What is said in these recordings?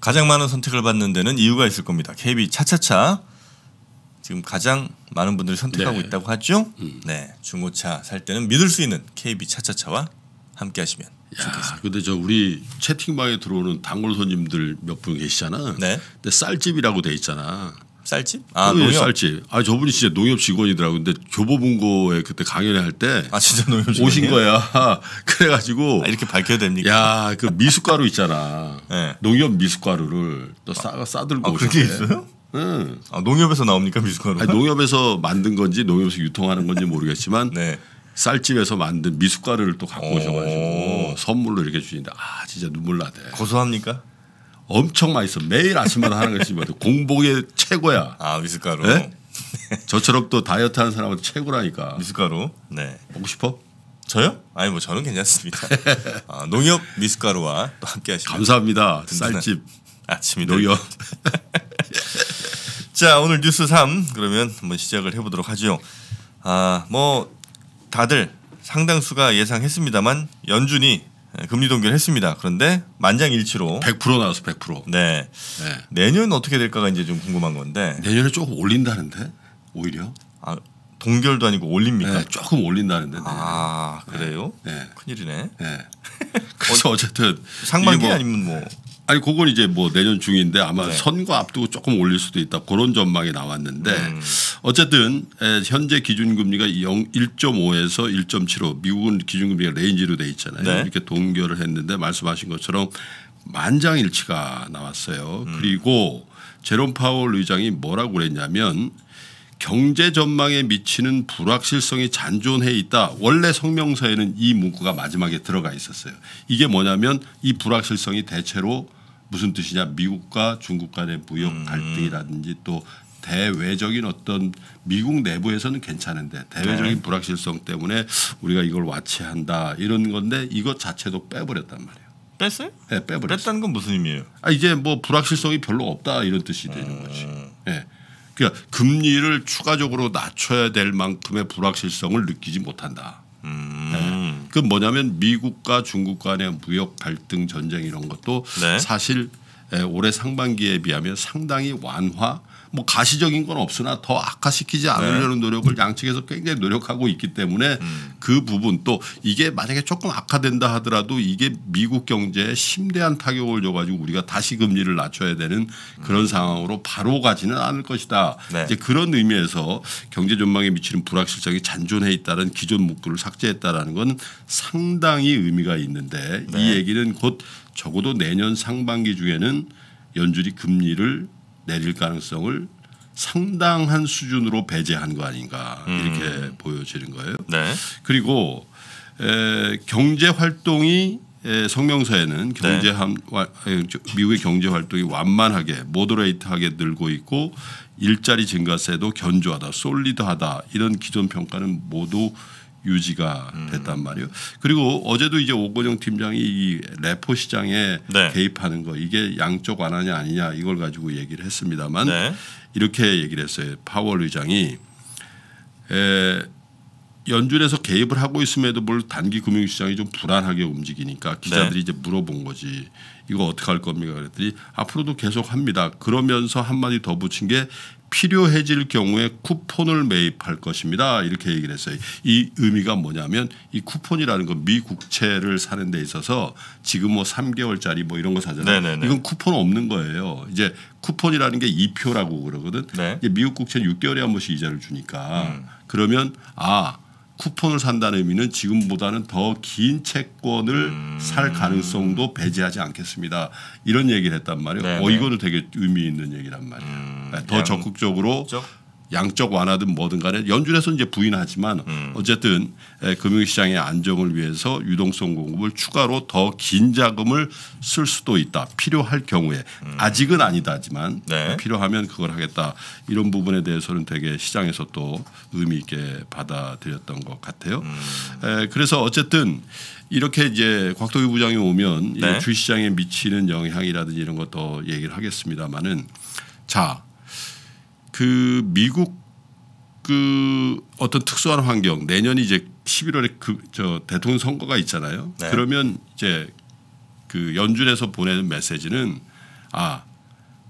가장 많은 선택을 받는 데는 이유가 있을 겁니다. KB 차차차 지금 가장 많은 분들이 선택하고 있다고 하죠. 네, 중고차 살 때는 믿을 수 있는 KB 차차차와 함께 하시면 좋겠습니다. 근데 저 우리 채팅방에 들어오는 단골 손님들 몇 분 계시잖아. 네. 근데 쌀집이라고 돼 있잖아. 쌀집? 아, 농협. 쌀집. 아, 저분이 진짜 농협 직원이더라고. 근데 교보문고에 그때 강연회 할 때 진짜 농협 직원이에요? 오신 거야. 그래가지고 이렇게 밝혀야 됩니까? 야, 그 미숫가루 있잖아. 네. 농협 미숫가루를 또 싸들고 오셨대. 그게 있어요? 응. 농협에서 나옵니까 미숫가루가? 농협에서 만든 건지 농협에서 유통하는 건지 모르겠지만 네. 쌀집에서 만든 미숫가루를 또 갖고 오셔가지고 선물로 이렇게 주신다. 아, 진짜 눈물 나대. 고소합니까? 엄청 맛있어. 매일 아침마다 하는 것이 공복의 최고야. 미숫가루. 네? 저처럼 또 다이어트하는 사람한테 최고라니까. 미숫가루. 네. 먹고 싶어? 저요? 아니 뭐 저는 괜찮습니다. 농협 미숫가루와 또 함께 하시면 감사합니다. 쌀집 아침이 농협. 자, 오늘 뉴스 3 그러면 한번 시작을 해보도록 하죠. 뭐 다들 상당수가 예상했습니다만 연준이 금리 동결 했습니다. 그런데 만장일치로 100% 나왔어. 100%. 네. 내년 어떻게 될까가 이제 좀 궁금한 건데. 내년에 조금 올린다는데 오히려. 동결도 아니고 올립니까? 네, 조금 올린다는데. 그래요? 네. 큰일이네. 네. 그래서 어쨌든 상반기 아니면 뭐. 아니 그건 이제 뭐 내년 중인데 아마 선거 앞두고 조금 올릴 수도 있다. 그런 전망이 나왔는데 어쨌든 현재 기준금리가 1.5에서 1.75 미국은 기준금리가 레인지로 돼 있잖아요. 네. 이렇게 동결을 했는데 말씀하신 것처럼 만장일치가 나왔어요. 그리고 제롬 파월 의장이 뭐라고 그랬냐면 경제 전망에 미치는 불확실성이 잔존해 있다. 원래 성명서에는 이 문구가 마지막에 들어가 있었어요. 이게 뭐냐면 이 불확실성이 대체로 무슨 뜻이냐. 미국과 중국 간의 무역 갈등이라든지 또 대외적인 어떤 미국 내부에서는 괜찮은데 대외적인 불확실성 때문에 우리가 이걸 와치한다 이런 건데 이것 자체도 빼버렸단 말이에요. 뺐어요? 네, 빼버렸어요. 뺐다는 건 무슨 의미예요? 이제 뭐 불확실성이 별로 없다 이런 뜻이 되는 거지. 네. 그러니까 금리를 추가적으로 낮춰야 될 만큼의 불확실성을 느끼지 못한다. 네. 그 뭐냐면 미국과 중국 간의 무역 갈등 전쟁 이런 것도 사실 올해 상반기에 비하면 상당히 완화 뭐 가시적인 건 없으나 더 악화시키지 않으려는 노력을 양측에서 굉장히 노력하고 있기 때문에 그 부분 또 이게 만약에 조금 악화된다 하더라도 이게 미국 경제에 심대한 타격을 줘가지고 우리가 다시 금리를 낮춰야 되는 그런 상황으로 바로 가지는 않을 것이다. 이제 그런 의미에서 경제 전망에 미치는 불확실성이 잔존해 있다는 기존 문구를 삭제했다라는 건 상당히 의미가 있는데 이 얘기는 곧 적어도 내년 상반기 중에는 연준이 금리를 내릴 가능성을 상당한 수준으로 배제한 거 아닌가 이렇게 보여지는 거예요. 네. 그리고 경제 활동이 성명서에는 미국의 경제 활동이 완만하게 모더레이트하게 늘고 있고 일자리 증가세도 견조하다, 솔리드하다 이런 기존 평가는 모두 유지가 됐단 말이에요. 그리고 어제도 이제 오건영 팀장이 이 레포 시장에 개입하는 거 이게 양적 완화냐 아니냐 이걸 가지고 얘기를 했습니다만 이렇게 얘기를 했어요. 파월 의장이 연준에서 개입을 하고 있음에도 뭘 단기 금융시장이 좀 불안하게 움직이니까 기자들이 이제 물어본 거지. 이거 어떻게 할 겁니까? 그랬더니 앞으로도 계속 합니다. 그러면서 한마디 더 붙인 게 필요해질 경우에 쿠폰을 매입할 것입니다. 이렇게 얘기를 했어요. 이 의미가 뭐냐면 이 쿠폰이라는 건 미국채를 사는 데 있어서 지금 뭐 3개월짜리 뭐 이런 거 사잖아요. 이건 쿠폰 없는 거예요. 이제 쿠폰이라는 게 이표라고 그러거든. 이제 미국 국채는 6개월에 한 번씩 이자를 주니까 그러면 쿠폰을 산다는 의미는 지금보다는 더 긴 채권을 살 가능성도 배제하지 않겠습니다. 이런 얘기를 했단 말이에요. 이거는 되게 의미 있는 얘기란 말이에요. 더 적극적으로 양적 완화든 뭐든 간에 연준에서는 이제 부인하지만 어쨌든 금융시장의 안정을 위해서 유동성 공급을 추가로 더 긴 자금을 쓸 수도 있다. 필요할 경우에 아직은 아니다지만 필요하면 그걸 하겠다. 이런 부분에 대해서는 되게 시장에서 또 의미 있게 받아들였던 것 같아요. 그래서 어쨌든 이렇게 이제 곽도기 부장이 오면 주시장에 미치는 영향이라든지 이런 것 더 얘기를 하겠습니다만은 자. 그 미국 그 어떤 특수한 환경 내년이 이제 11월에 저 대통령 선거가 있잖아요. 그러면 이제 그 연준에서 보내는 메시지는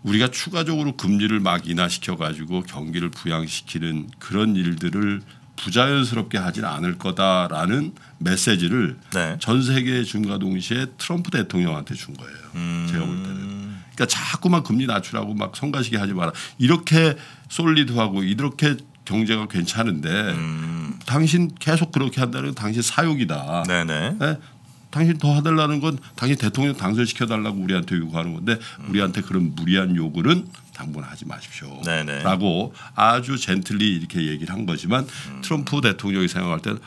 우리가 추가적으로 금리를 막 인하시켜 가지고 경기를 부양시키는 그런 일들을 부자연스럽게 하진 않을 거다라는 메시지를 네. 전 세계에 준과 동시에 트럼프 대통령한테 준 거예요. 제가 볼 때는. 그러니까 자꾸만 금리 낮추라고 막 성가시게 하지 마라. 이렇게 솔리드하고 이렇게 경제가 괜찮은데 당신 계속 그렇게 한다는 건 당신 사욕이다. 네네. 네? 당신 더 해달라는 건 당신 대통령 당선시켜달라고 우리한테 요구하는 건데 우리한테 그런 무리한 요구는 당분간 하지 마십시오. 네네. 라고 아주 젠틀리 이렇게 얘기를 한 거지만 트럼프 대통령이 생각할 때는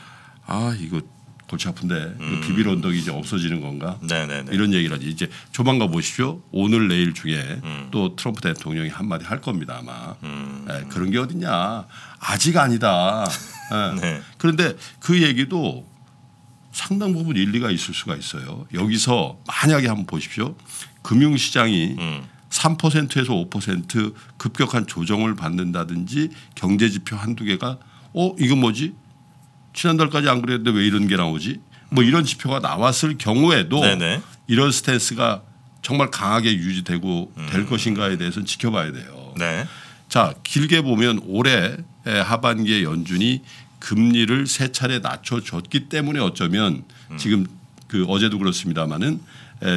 이거 골치 아픈데 이거 비빌 언덕이 이제 없어지는 건가? 네네네. 이런 얘기를 하지. 이제 조만간 보십시오. 오늘 내일 중에 또 트럼프 대통령이 한마디 할 겁니다 아마. 그런 게 어딨냐. 아직 아니다. 네. 그런데 그 얘기도 상당 부분 일리가 있을 수가 있어요. 여기서 만약에 한번 보십시오. 금융시장이 3%에서 5% 급격한 조정을 받는다든지 경제지표 한두 개가 이건 뭐지? 지난달까지 안 그랬는데 왜 이런 게 나오지? 뭐 이런 지표가 나왔을 경우에도 네네. 이런 스탠스가 정말 강하게 유지되고 될 것인가에 대해서는 지켜봐야 돼요. 네. 자, 길게 보면 올해 하반기에 연준이 금리를 세 차례 낮춰줬기 때문에 어쩌면 지금 어제도 그렇습니다마는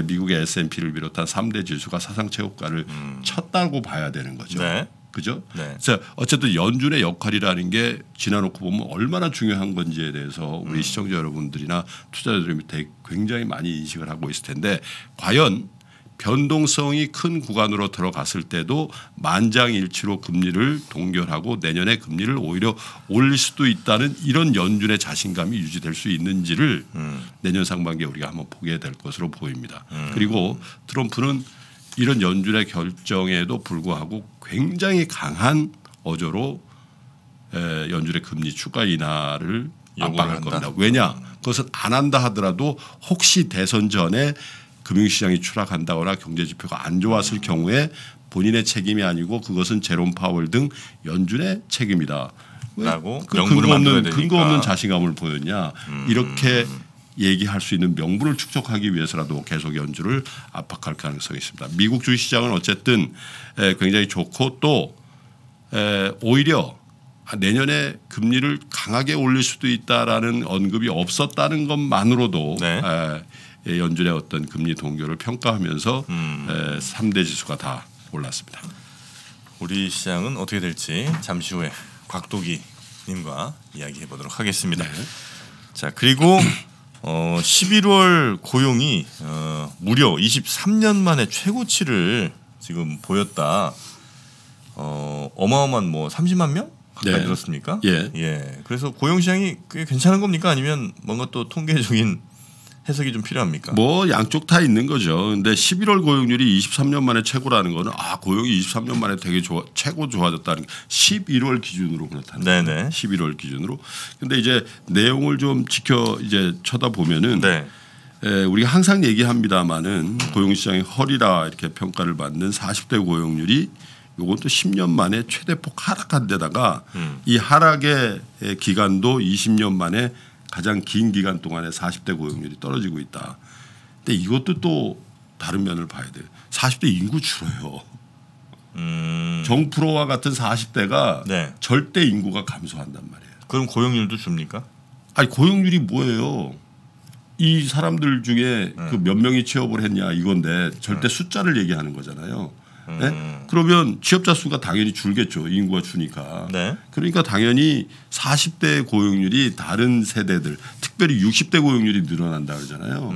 미국의 S&P를 비롯한 3대 지수가 사상 최고가를 쳤다고 봐야 되는 거죠. 네. 그죠? 네. 그래서 어쨌든 연준의 역할이라는 게 지나놓고 보면 얼마나 중요한 건지에 대해서 우리 시청자 여러분들이나 투자자들이 굉장히 많이 인식을 하고 있을 텐데 과연 변동성이 큰 구간으로 들어갔을 때도 만장일치로 금리를 동결하고 내년에 금리를 오히려 올릴 수도 있다는 이런 연준의 자신감이 유지될 수 있는지를 내년 상반기에 우리가 한번 보게 될 것으로 보입니다. 그리고 트럼프는 이런 연준의 결정에도 불구하고 굉장히 강한 어조로 연준의 금리 추가 인하를 압박할 겁니다. 왜냐? 그것은 안 한다 하더라도 혹시 대선 전에 금융시장이 추락한다거나 경제지표가 안 좋았을 경우에 본인의 책임이 아니고 그것은 제롬 파월 등 연준의 책임이다. 라고 근거 없는 자신감을 보였냐. 이렇게 얘기할 수 있는 명분을 축적하기 위해서라도 계속 연준을 압박할 가능성이 있습니다. 미국 주식시장은 어쨌든 굉장히 좋고 또 오히려 내년에 금리를 강하게 올릴 수도 있다라는 언급이 없었다는 것만으로도 네. 연준의 어떤 금리 동결을 평가하면서 3대 지수가 다 올랐습니다. 우리 시장은 어떻게 될지 잠시 후에 곽도기 님과 이야기해 보도록 하겠습니다. 네. 자, 그리고 11월 고용이 무려 23년 만에 최고치를 지금 보였다. 어마어마한 30만 명 가까이 네. 늘었습니까? 예. 그래서 고용 시장이 꽤 괜찮은 겁니까? 아니면 뭔가 또 통계적인 해석이 좀 필요합니까? 뭐 양쪽 다 있는 거죠. 근데 11월 고용률이 23년 만에 최고라는 거는 고용이 23년 만에 되게 최고 좋아졌다는 게 11월 기준으로 그렇다는 거예요. 네네. 11월 기준으로. 근데 이제 내용을 좀 이제 쳐다보면은 네. 우리가 항상 얘기합니다마는 고용시장의 허리라 이렇게 평가를 받는 40대 고용률이 요건 또 10년 만에 최대폭 하락한 데다가 이 하락의 기간도 20년 만에 가장 긴 기간 동안에 40대 고용률이 떨어지고 있다. 근데 이것도 또 다른 면을 봐야 돼요. 40대 인구 줄어요. 정프로와 같은 40대가 네. 절대 인구가 감소한단 말이에요. 그럼 고용률도 줍니까? 아니 고용률이 뭐예요? 이 사람들 중에 그 몇 명이 취업을 했냐 이건데 절대 숫자를 얘기하는 거잖아요. 네? 그러면 취업자 수가 당연히 줄겠죠. 인구가 주니까. 네. 그러니까 당연히 40대 고용률이 다른 세대들 특별히 60대 고용률이 늘어난다 그러잖아요.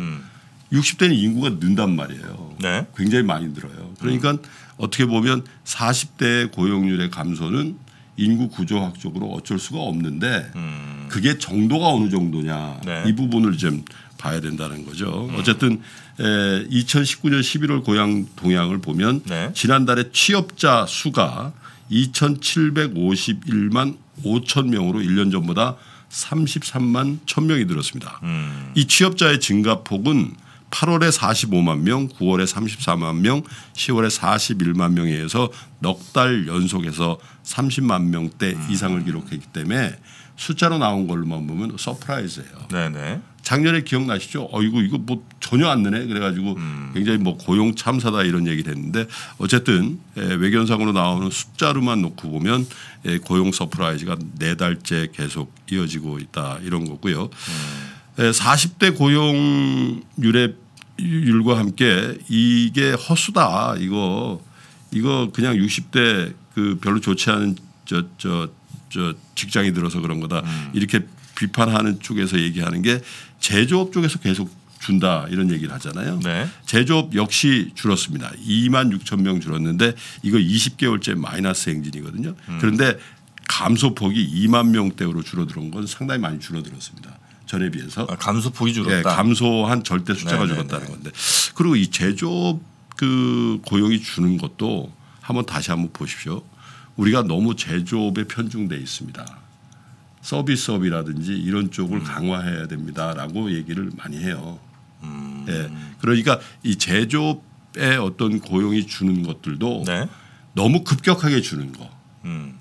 60대는 인구가 는단 말이에요. 네. 굉장히 많이 늘어요. 그러니까 어떻게 보면 40대 고용률의 감소는 인구 구조학적으로 어쩔 수가 없는데 그게 정도가 어느 정도냐 네. 이 부분을 좀 봐야 된다는 거죠. 어쨌든 2019년 11월 고용 동향을 보면 네. 지난달에 취업자 수가 2,751만 5천 명으로 1년 전보다 33만 1,000명이 늘었습니다. 이 취업자의 증가폭은 8월에 45만 명, 9월에 34만 명, 10월에 41만 명에 의해서 넉 달 연속해서 30만 명대 이상을 기록했기 때문에 숫자로 나온 걸로만 보면 서프라이즈예요. 네네. 작년에 기억나시죠? 이거 뭐 전혀 안 느네. 그래가지고 굉장히 뭐 고용 참사다 이런 얘기를 했는데 어쨌든 외견상으로 나오는 숫자로만 놓고 보면 고용 서프라이즈가 4달째 계속 이어지고 있다 이런 거고요. 40대 고용률과 함께 이게 허수다. 이거 그냥 60대 그 별로 좋지 않은 저 직장이 들어서 그런 거다. 이렇게 비판하는 쪽에서 얘기하는 게 제조업 쪽에서 계속 준다 이런 얘기를 하잖아요. 네. 제조업 역시 줄었습니다. 2만 6천 명 줄었는데 이거 20개월째 마이너스 행진이거든요. 그런데 감소폭이 2만 명대로 줄어든 건 상당히 많이 줄어들었습니다. 전에 비해서. 감소폭이 줄었다. 네, 감소한 절대 숫자가 줄었다는 건데. 그리고 이 제조업 그 고용이 주는 것도 다시 한번 보십시오. 우리가 너무 제조업에 편중돼 있습니다. 서비스업이라든지 이런 쪽을 강화해야 됩니다라고 얘기를 많이 해요. 예, 그러니까 이 제조업의 어떤 고용이 주는 것들도 네. 너무 급격하게 주는 거.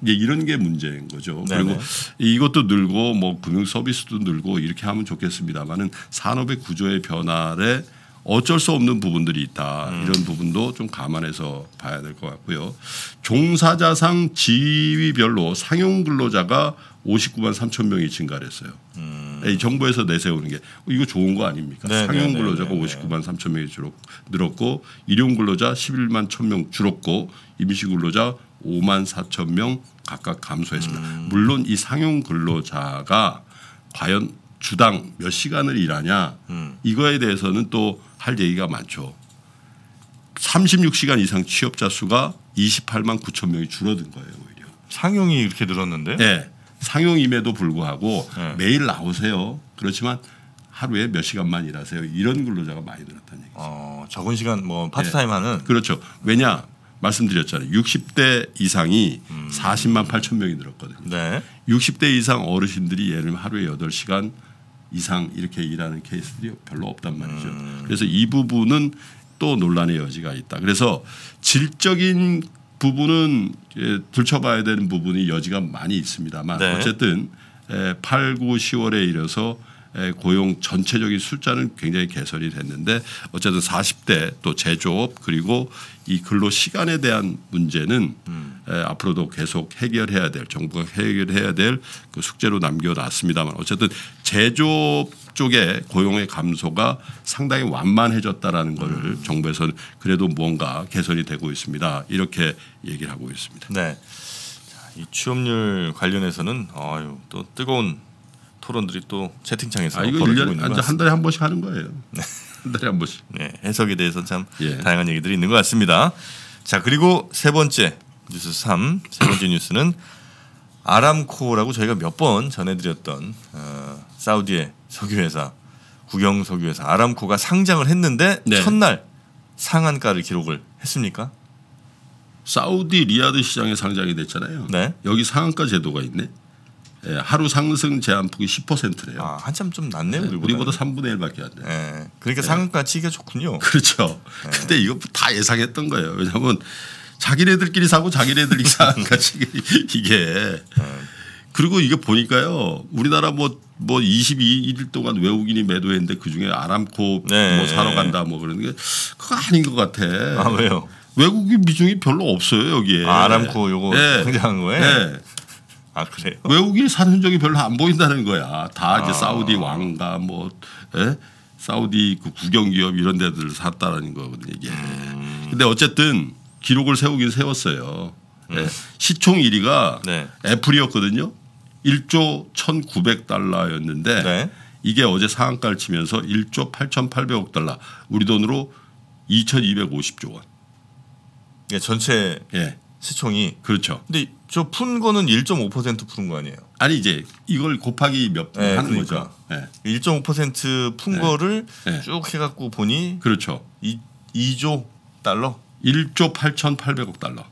이제 이런 게 문제인 거죠. 네네. 그리고 이것도 늘고 뭐 금융 서비스도 늘고 이렇게 하면 좋겠습니다만은 산업의 구조의 변화에 어쩔 수 없는 부분들이 있다. 이런 부분도 좀 감안해서 봐야 될 것 같고요. 종사자상 지위별로 상용 근로자가 59만 3천 명이 증가를 했어요. 이 정부에서 내세우는 게 이거 좋은 거 아닙니까? 네, 상용 네, 근로자가 네, 네. 59만 3천 명이 늘었고 일용 근로자 11만 1천 명 줄었고 임시 근로자 5만 4천 명 각각 감소했습니다. 물론 이 상용 근로자가 과연 주당 몇 시간을 일하냐 이거에 대해서는 또 할 얘기가 많죠. 36시간 이상 취업자 수가 28만 9천 명이 줄어든 거예요. 오히려. 상용이 이렇게 늘었는데? 네. 상용임에도 불구하고 네. 매일 나오세요. 그렇지만 하루에 몇 시간만 일하세요. 이런 근로자가 많이 늘었다는 얘기죠. 적은 시간 뭐 파트타임 하는. 그렇죠. 왜냐 말씀드렸잖아요. 60대 이상이 40만 8천 명이 늘었거든요. 네. 60대 이상 어르신들이 예를 들면 하루에 8시간 이상 이렇게 일하는 케이스들이 별로 없단 말이죠. 그래서 이 부분은 또 논란의 여지가 있다. 그래서 질적인 부분은 들춰봐야 되는 부분이 여지가 많이 있습니다만 네. 어쨌든 8, 9, 10월에 이르러서 고용 전체적인 숫자는 굉장히 개선이 됐는데 어쨌든 40대 또 제조업 그리고 이 근로 시간에 대한 문제는 앞으로도 계속 해결해야 될 정부가 해결해야 될 그 숙제로 남겨놨습니다만 어쨌든 제조업 쪽의 고용의 감소가 상당히 완만해졌다라는 것을 정부에서는 그래도 뭔가 개선이 되고 있습니다. 이렇게 얘기를 하고 있습니다. 네. 자, 이 취업률 관련해서는 또 뜨거운 토론들이 또 채팅창에서 이거 벌어지고 있는 것 1년에 같습니다. 한 달에 한 번씩 하는 거예요. 한 달에 한 번씩. 네, 해석에 대해서 참 예. 다양한 얘기들이 있는 것 같습니다. 자, 그리고 세 번째 뉴스 3, 세 번째 뉴스는 아람코라고 저희가 몇 번 전해드렸던 사우디의 석유회사, 국영 석유회사 아람코가 상장을 했는데 네. 첫날 상한가를 기록을 했습니까? 사우디 리야드 시장에 상장이 됐잖아요. 네. 여기 상한가 제도가 있네. 하루 상승 제한폭이 10%래요. 한참 좀 낮네요. 우리보다 3분의 1밖에 안 돼요. 네. 그러니까 상한가 치기가 좋군요. 그렇죠. 근데 이거 다 예상했던 거예요. 왜냐하면 자기네들끼리 사고 자기네들이 상한가 치기 이게. 그리고 이게 보니까요. 우리나라 뭐 22일 동안 외국인이 매도했는데 그중에 아람코 네. 뭐 사러 간다 뭐 그러는 게 그거 아닌 것 같아. 왜요? 외국인 비중이 별로 없어요 여기에. 아람코 요거 네. 상장한 거에? 네. 그래요? 외국인이 사는 흔적이 별로 안 보인다는 거야. 다 이제 사우디 왕가 뭐 사우디 그 국영기업 이런 데들 샀다라는 거거든요. 이게. 근데 어쨌든 기록을 세우긴 세웠어요. 시총 1위가 네. 애플이었거든요. 1조 1,900달러였는데 네. 이게 어제 상한가를 치면서 1조 8,800억 달러. 우리 돈으로 2,250조 원. 예, 전체 시총이. 그렇죠. 근데 저 푼 거는 1.5% 푼 거 아니에요? 아니 이제 이걸 곱하기 몇 분 하는 그러니까. 거죠. 1.5%푼 거를 쭉 해갖고 보니 그렇죠. 2조 달러? 1조 8,800억 달러.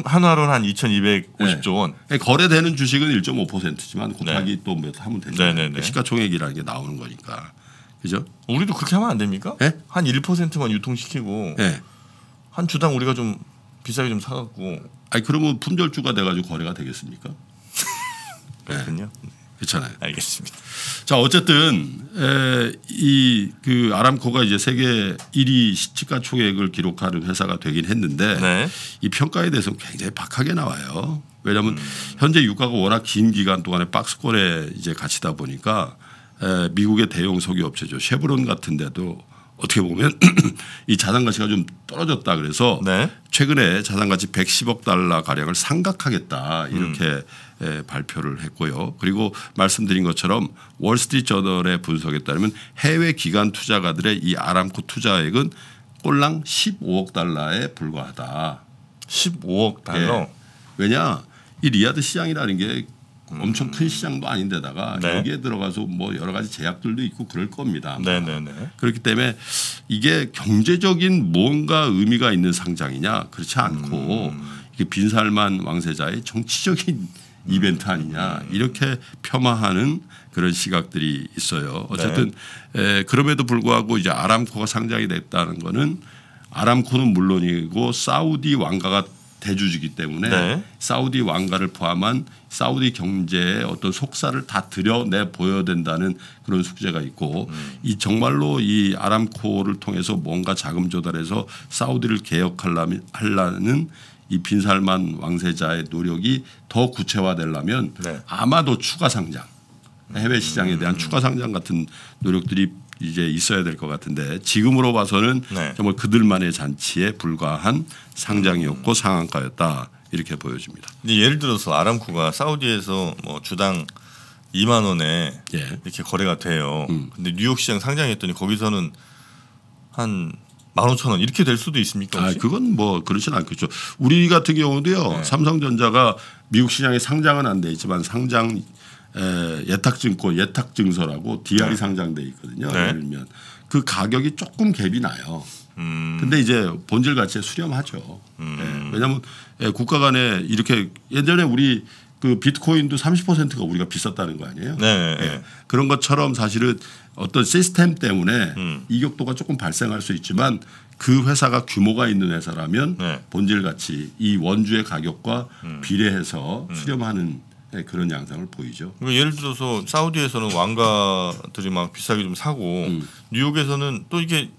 한화로는 한 2,250조 원. 거래되는 주식은 1.5%지만 곱하기 또 몇 하면 되잖아요. 네네네. 시가총액이라는 게 나오는 거니까. 그죠? 우리도 그렇게 하면 안 됩니까? 네? 한 1%만 유통시키고 한 주당 우리가 좀 비싸게 좀 사갖고. 그러면 품절주가 돼가지고 거래가 되겠습니까? 그렇군요. 그렇잖아요. 알겠습니다. 자 어쨌든 이 그 아람코가 이제 세계 1위 시가총액을 기록하는 회사가 되긴 했는데 네. 이 평가에 대해서는 굉장히 박하게 나와요. 왜냐하면 현재 유가가 워낙 긴 기간 동안에 박스권에 이제 갇히다 보니까 미국의 대형 석유 업체죠. 쉐브론 같은데도 어떻게 보면 이 자산 가치가 좀 떨어졌다 그래서 네. 최근에 자산 가치 110억 달러 가량을 상각하겠다 이렇게 발표를 했고요. 그리고 말씀드린 것처럼 월스트리트 저널의 분석에 따르면 해외 기관 투자가들의 이 아람코 투자액은 꼴랑 15억 달러에 불과하다. 15억 달러. 예. 왜냐 이 리야드 시장이라는 게 엄청 큰 시장도 아닌데다가 네. 여기에 들어가서 뭐 여러 가지 제약들도 있고 그럴 겁니다. 네네네. 그렇기 때문에 이게 경제적인 뭔가 의미가 있는 상장이냐 그렇지 않고 이게 빈살만 왕세자의 정치적인 이벤트 아니냐 이렇게 폄하하는 그런 시각들이 있어요. 어쨌든 그럼에도 불구하고 이제 아람코가 상장이 됐다는 거는 아람코는 물론이고 사우디 왕가가 대주주이기 때문에 네. 사우디 왕가를 포함한 사우디 경제의 어떤 속살을 다 드러내 보여야 된다는 그런 숙제가 있고 이 정말로 이 아람코를 통해서 뭔가 자금 조달해서 사우디를 개혁하려는 이 빈살만 왕세자의 노력이 더 구체화되려면 네. 아마도 추가 상장 해외 시장에 대한 추가 상장 같은 노력들이 이제 있어야 될 것 같은데 지금으로 봐서는 네. 정말 그들만의 잔치에 불과한 상장이었고 상한가였다 이렇게 보여집니다. 예를 들어서 아람코가 사우디에서 뭐 주당 2만 원에 예. 이렇게 거래가 돼요. 근데 뉴욕 시장 상장했더니 거기서는 한 15,000원 이렇게 될 수도 있습니까? 혹시? 그건 뭐 그렇진 않겠죠. 우리 같은 경우도요. 네. 삼성전자가 미국 시장에 상장은 안 돼 있지만 상장 예탁증권 예탁증서라고 DR이 상장돼 있거든요. 네. 예를 들면 그 가격이 조금 갭이 나요. 근데 이제 본질 가치에 수렴하죠. 왜냐하면 국가 간에 이렇게 예전에 우리 그 비트코인도 30%가 우리가 비쌌다는 거 아니에요? 네. 그런 것처럼 사실은 어떤 시스템 때문에 이격도가 조금 발생할 수 있지만 그 회사가 규모가 있는 회사라면 네. 본질 가치 이 원주의 가격과 비례해서 수렴하는 그런 양상을 보이죠. 그러니까 예를 들어서 사우디에서는 왕가들이 막 비싸게 좀 사고 뉴욕에서는 또 이게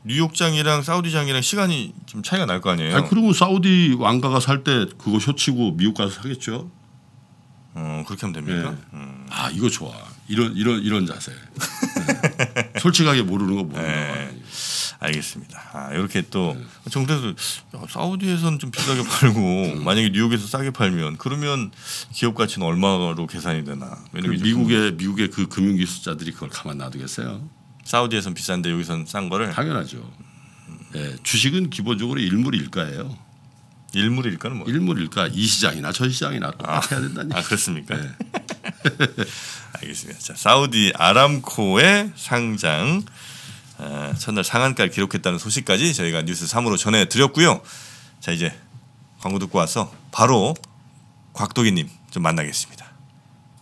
뉴욕장이랑 사우디장이랑 시간이 좀 차이가 날 거 아니에요? 그러면 사우디 왕가가 살 때 그거 쇼치고 미국 가서 사겠죠. 그렇게 하면 됩니까? 이거 좋아. 이런 자세. 네. 솔직하게 모르는 거 모르는 거. 알겠습니다. 이렇게 또 정대도 사우디에서는 좀 비싸게 팔고 만약에 뉴욕에서 싸게 팔면 그러면 기업 가치는 얼마로 계산이 되나? 미국의 그 금융기술자들이 그걸 가만 놔두겠어요? 사우디에서는 비싼데 여기서는 싼 거를 당연하죠. 주식은 기본적으로 일물일가예요. 일물일까는 뭐? 일물일가 이 시장이나 저 시장이나 똑같이 해야 된다니. 그렇습니까? 네. 알겠습니다. 자, 사우디 아람코의 상장 첫날 상한가를 기록했다는 소식까지 저희가 뉴스 3으로 전해드렸고요. 자 이제 광고 듣고 와서 바로 곽도기님 좀 만나겠습니다.